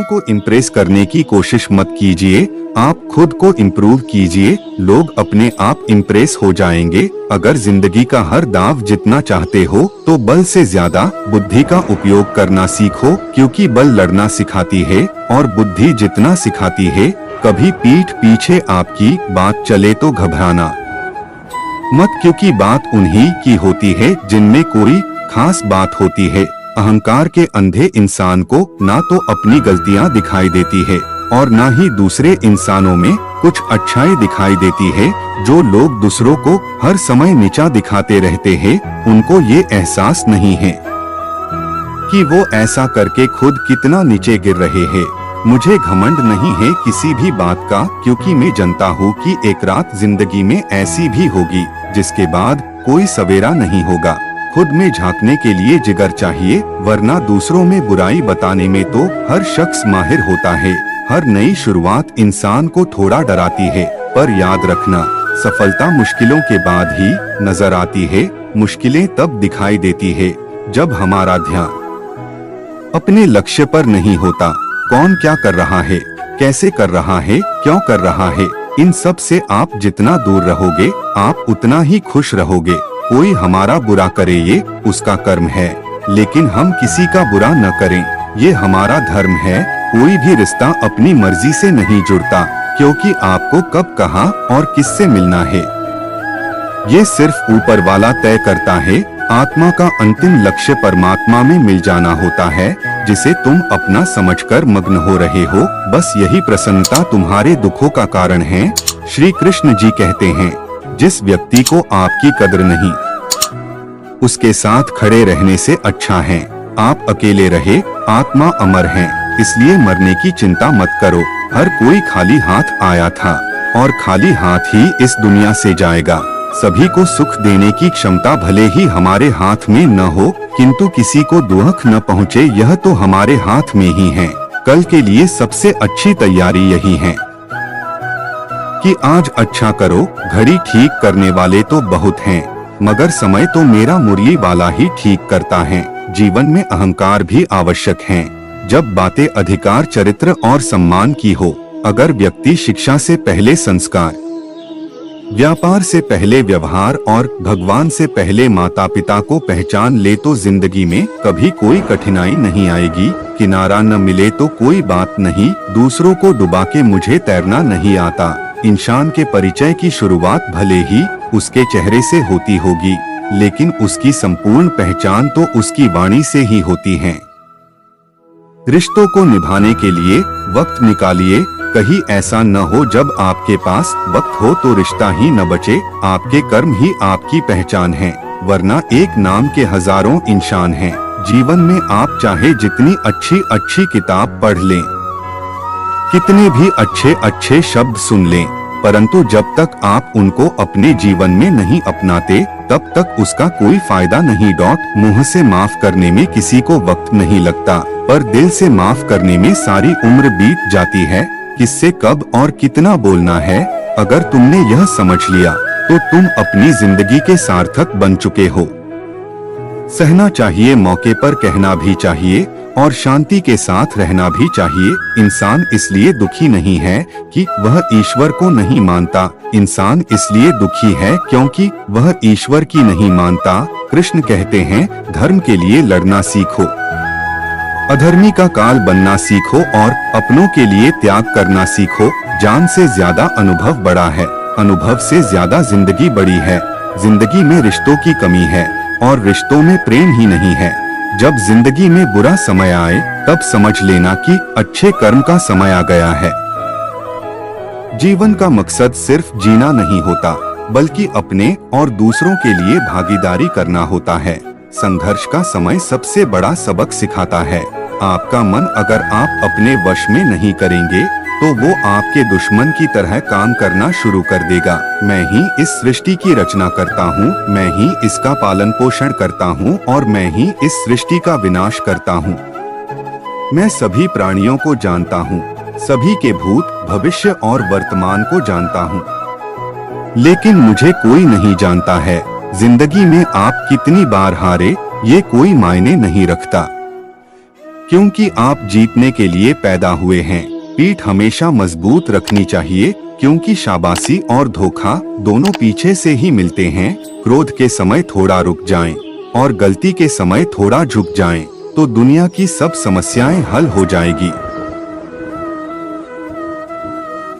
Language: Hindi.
को इम्प्रेस करने की कोशिश मत कीजिए, आप खुद को इम्प्रूव कीजिए, लोग अपने आप इम्प्रेस हो जाएंगे। अगर जिंदगी का हर दाव जीतना चाहते हो तो बल से ज्यादा बुद्धि का उपयोग करना सीखो, क्योंकि बल लड़ना सिखाती है और बुद्धि जितना सिखाती है। कभी पीठ पीछे आपकी बात चले तो घबराना मत, क्योंकि बात उन्हीं की होती है जिनमें कोई खास बात होती है। अहंकार के अंधे इंसान को ना तो अपनी गलतियां दिखाई देती है और ना ही दूसरे इंसानों में कुछ अच्छाई दिखाई देती है। जो लोग दूसरों को हर समय नीचा दिखाते रहते हैं, उनको ये एहसास नहीं है कि वो ऐसा करके खुद कितना नीचे गिर रहे हैं। मुझे घमंड नहीं है किसी भी बात का, क्योंकि मैं जानता हूँ कि एक रात जिंदगी में ऐसी भी होगी जिसके बाद कोई सवेरा नहीं होगा। खुद में झांकने के लिए जिगर चाहिए, वरना दूसरों में बुराई बताने में तो हर शख्स माहिर होता है। हर नई शुरुआत इंसान को थोड़ा डराती है, पर याद रखना, सफलता मुश्किलों के बाद ही नजर आती है। मुश्किलें तब दिखाई देती है जब हमारा ध्यान अपने लक्ष्य पर नहीं होता। कौन क्या कर रहा है, कैसे कर रहा है, क्यों कर रहा है, इन सब से आप जितना दूर रहोगे, आप उतना ही खुश रहोगे। कोई हमारा बुरा करे ये उसका कर्म है, लेकिन हम किसी का बुरा न करें, ये हमारा धर्म है। कोई भी रिश्ता अपनी मर्जी से नहीं जुड़ता, क्योंकि आपको कब कहाँ और किससे मिलना है ये सिर्फ ऊपर वाला तय करता है। आत्मा का अंतिम लक्ष्य परमात्मा में मिल जाना होता है, जिसे तुम अपना समझकर मग्न हो रहे हो। बस यही प्रसन्नता तुम्हारे दुखों का कारण है। श्री कृष्ण जी कहते हैं, जिस व्यक्ति को आपकी कद्र नहीं, उसके साथ खड़े रहने से अच्छा है आप अकेले रहे। आत्मा अमर है, इसलिए मरने की चिंता मत करो। हर कोई खाली हाथ आया था और खाली हाथ ही इस दुनिया से जाएगा। सभी को सुख देने की क्षमता भले ही हमारे हाथ में न हो, किंतु किसी को दुख न पहुँचे यह तो हमारे हाथ में ही है। कल के लिए सबसे अच्छी तैयारी यही है कि आज अच्छा करो। घड़ी ठीक करने वाले तो बहुत हैं, मगर समय तो मेरा मुरली वाला ही ठीक करता है। जीवन में अहंकार भी आवश्यक है, जब बातें अधिकार, चरित्र और सम्मान की हो। अगर व्यक्ति शिक्षा से पहले संस्कार, व्यापार से पहले व्यवहार और भगवान से पहले माता पिता को पहचान ले तो जिंदगी में कभी कोई कठिनाई नहीं आएगी। किनारा न मिले तो कोई बात नहीं, दूसरों को डुबा के मुझे तैरना नहीं आता। इंसान के परिचय की शुरुआत भले ही उसके चेहरे से होती होगी, लेकिन उसकी संपूर्ण पहचान तो उसकी वाणी से ही होती है। रिश्तों को निभाने के लिए वक्त निकालिए। कहीं ऐसा न हो जब आपके पास वक्त हो तो रिश्ता ही न बचे। आपके कर्म ही आपकी पहचान है, वरना एक नाम के हजारों इंसान हैं। जीवन में आप चाहे जितनी अच्छी अच्छी किताब पढ़ लें, कितने भी अच्छे अच्छे शब्द सुन लें, परंतु जब तक आप उनको अपने जीवन में नहीं अपनाते, तब तक उसका कोई फायदा नहीं। मुंह से माफ करने में किसी को वक्त नहीं लगता, पर दिल से माफ करने में सारी उम्र बीत जाती है। किससे कब और कितना बोलना है, अगर तुमने यह समझ लिया तो तुम अपनी जिंदगी के सार्थक बन चुके हो। सहना चाहिए, मौके पर कहना भी चाहिए और शांति के साथ रहना भी चाहिए। इंसान इसलिए दुखी नहीं है कि वह ईश्वर को नहीं मानता, इंसान इसलिए दुखी है क्योंकि वह ईश्वर की नहीं मानता। कृष्ण कहते हैं, धर्म के लिए लड़ना सीखो, अधर्मी का काल बनना सीखो और अपनों के लिए त्याग करना सीखो। जान से ज्यादा अनुभव बड़ा है, अनुभव से ज्यादा जिंदगी बड़ी है। जिंदगी में रिश्तों की कमी है और रिश्तों में प्रेम ही नहीं है। जब जिंदगी में बुरा समय आए तब समझ लेना कि अच्छे कर्म का समय आ गया है। जीवन का मकसद सिर्फ जीना नहीं होता, बल्कि अपने और दूसरों के लिए भागीदारी करना होता है। संघर्ष का समय सबसे बड़ा सबक सिखाता है। आपका मन अगर आप अपने वश में नहीं करेंगे तो वो आपके दुश्मन की तरह काम करना शुरू कर देगा। मैं ही इस सृष्टि की रचना करता हूँ, मैं ही इसका पालन पोषण करता हूँ और मैं ही इस सृष्टि का विनाश करता हूँ। मैं सभी प्राणियों को जानता हूँ, सभी के भूत, भविष्य और वर्तमान को जानता हूँ, लेकिन मुझे कोई नहीं जानता है। जिंदगी में आप कितनी बार हारे ये कोई मायने नहीं रखता, क्योंकि आप जीतने के लिए पैदा हुए हैं। पीठ हमेशा मजबूत रखनी चाहिए, क्योंकि शाबाशी और धोखा दोनों पीछे से ही मिलते हैं। क्रोध के समय थोड़ा रुक जाएं और गलती के समय थोड़ा झुक जाएं, तो दुनिया की सब समस्याएं हल हो जाएगी।